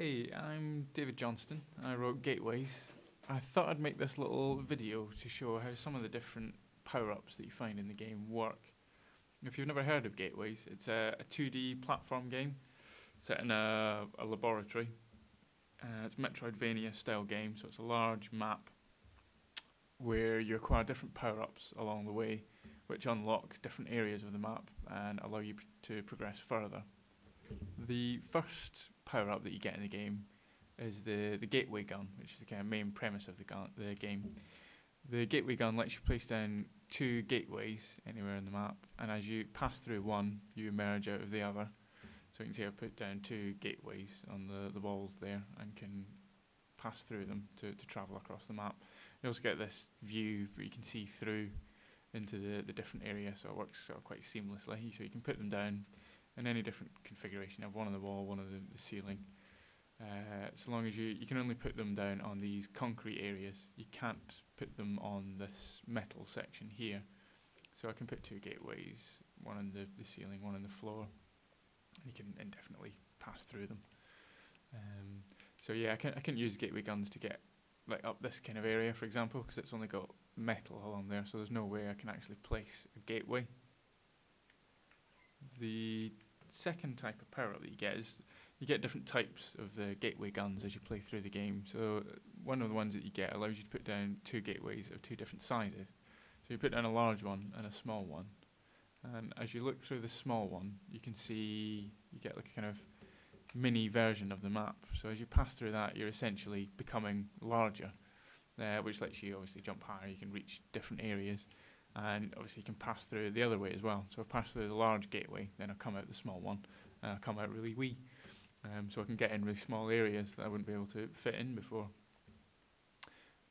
Hey, I'm David Johnston. I wrote Gateways. I thought I'd make this little video to show how some of the different power-ups that you find in the game work. If you've never heard of Gateways, it's a 2D platform game set in a laboratory. It's a Metroidvania style game, so it's a large map where you acquire different power-ups along the way, which unlock different areas of the map and allow you to progress further. The first power-up that you get in the game is the gateway gun, which is the kind of main premise of the game. The gateway gun lets you place down two gateways anywhere in the map, and as you pass through one, you emerge out of the other. So you can see I've put down two gateways on the walls there and can pass through them to travel across the map. You also get this view where you can see through into the different areas, so it works sort of quite seamlessly. So you can put them down in any different configuration. You have one on the wall, one on the ceiling. So long as you can only put them down on these concrete areas. You can't put them on this metal section here. So I can put two gateways, one on the ceiling, one on the floor, and you can indefinitely pass through them. So yeah, I can use gateway guns to get like up this kind of area, for example, because it's only got metal along there, so there's no way I can actually place a gateway. The second type of power-up that you get is you get different types of the gateway guns as you play through the game. So one of the ones that you get allows you to put down two gateways of two different sizes. So you put down a large one and a small one. And as you look through the small one, you can see you get like a kind of mini version of the map. So as you pass through that, you're essentially becoming larger, which lets you obviously jump higher. You can reach different areas. And obviously you can pass through the other way as well. So I pass through the large gateway, then I come out the small one, and I come out really wee. So I can get in really small areas that I wouldn't be able to fit in before.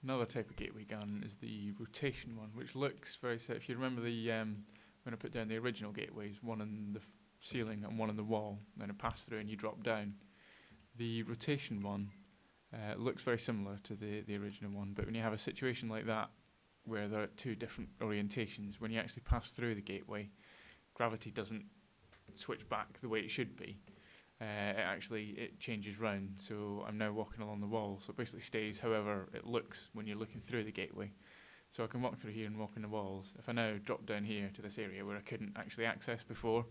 Another type of gateway gun is the rotation one, which looks very similar. If you remember when I put down the original gateways, one on the ceiling and one on the wall, then I pass through and you drop down. The rotation one looks very similar to the original one, but when you have a situation like that, where there are two different orientations, when you actually pass through the gateway, gravity doesn't switch back the way it should be. It changes round, so I'm now walking along the wall, so it basically stays however it looks when you're looking through the gateway. So I can walk through here and walk in the walls. If I now drop down here to this area where I couldn't actually access before,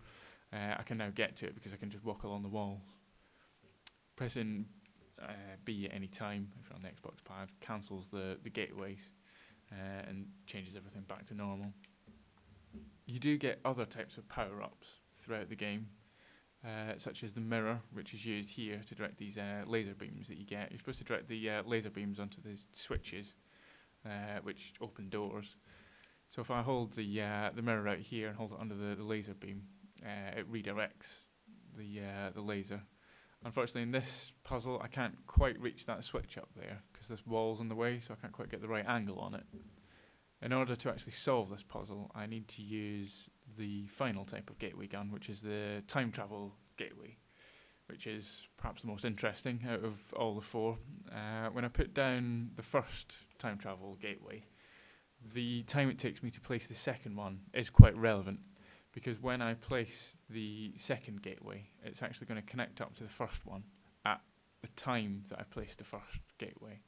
I can now get to it because I can just walk along the walls. Pressing B at any time, if you're on the Xbox pad, cancels the gateways. And changes everything back to normal. You do get other types of power-ups throughout the game, such as the mirror, which is used here to direct these laser beams that you get. You're supposed to direct the laser beams onto these switches, which open doors. So if I hold the mirror out here and hold it under the laser beam, it redirects the laser. Unfortunately, in this puzzle, I can't quite reach that switch up there because this wall's in the way, so I can't quite get the right angle on it. In order to actually solve this puzzle, I need to use the final type of gateway gun, which is the time travel gateway, which is perhaps the most interesting out of all the four. When I put down the first time travel gateway, the time it takes me to place the second one is quite relevant, because when I place the second gateway, it's actually going to connect up to the first one at the time that I placed the first gateway.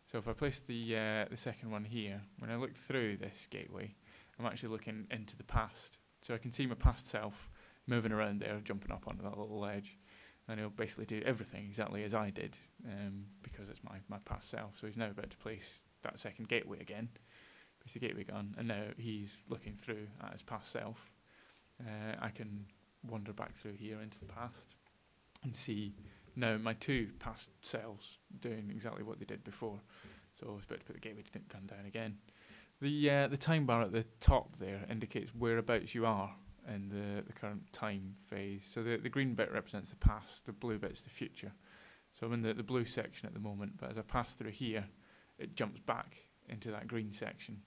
So if I place the second one here, when I look through this gateway, I'm actually looking into the past. So I can see my past self moving around there, jumping up onto that little ledge, and he'll basically do everything exactly as I did, because it's my past self. So he's now about to place that second gateway again, place the gateway gun, and now he's looking through at his past self. I can wander back through here into the past and see now my two past selves doing exactly what they did before. So I was about to put the gateway gun down again. The time bar at the top there indicates whereabouts you are in the current time phase. So the green bit represents the past, the blue bit's the future. So I'm in the blue section at the moment, but as I pass through here, it jumps back into that green section.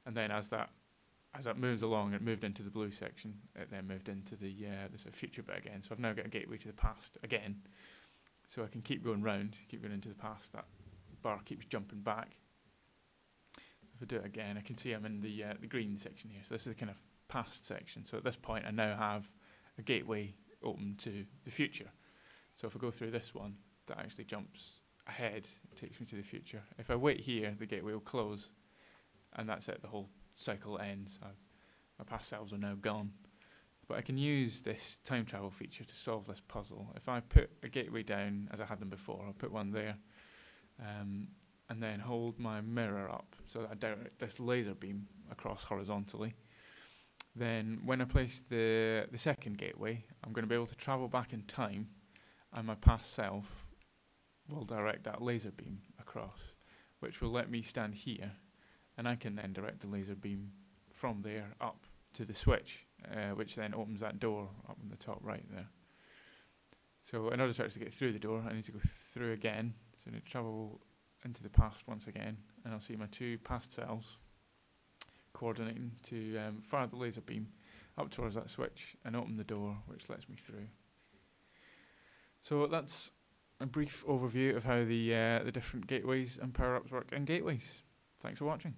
And then as that moves along, it moved into the blue section. It then moved into the sort of future bit again. So I've now got a gateway to the past again. So I can keep going round, keep going into the past. That bar keeps jumping back. If I do it again, I can see I'm in the green section here. So this is the kind of past section. So at this point, I now have a gateway open to the future. So if I go through this one, that actually jumps ahead, it takes me to the future. If I wait here, the gateway will close, and that's it, the whole cycle ends. My past selves are now gone. But I can use this time travel feature to solve this puzzle. If I put a gateway down, as I had them before, I'll put one there, and then hold my mirror up so that I direct this laser beam across horizontally. Then when I place the second gateway, I'm going to be able to travel back in time, and my past self will direct that laser beam across, which will let me stand here, and I can then direct the laser beam from there up to the switch, which then opens that door up in the top right there. So in order to actually get through the door, I need to go through again. So I need to travel into the past once again, and I'll see my two past selves coordinating to fire the laser beam up towards that switch and open the door, which lets me through. So that's a brief overview of how the different gateways and power-ups work in gateways. Thanks for watching.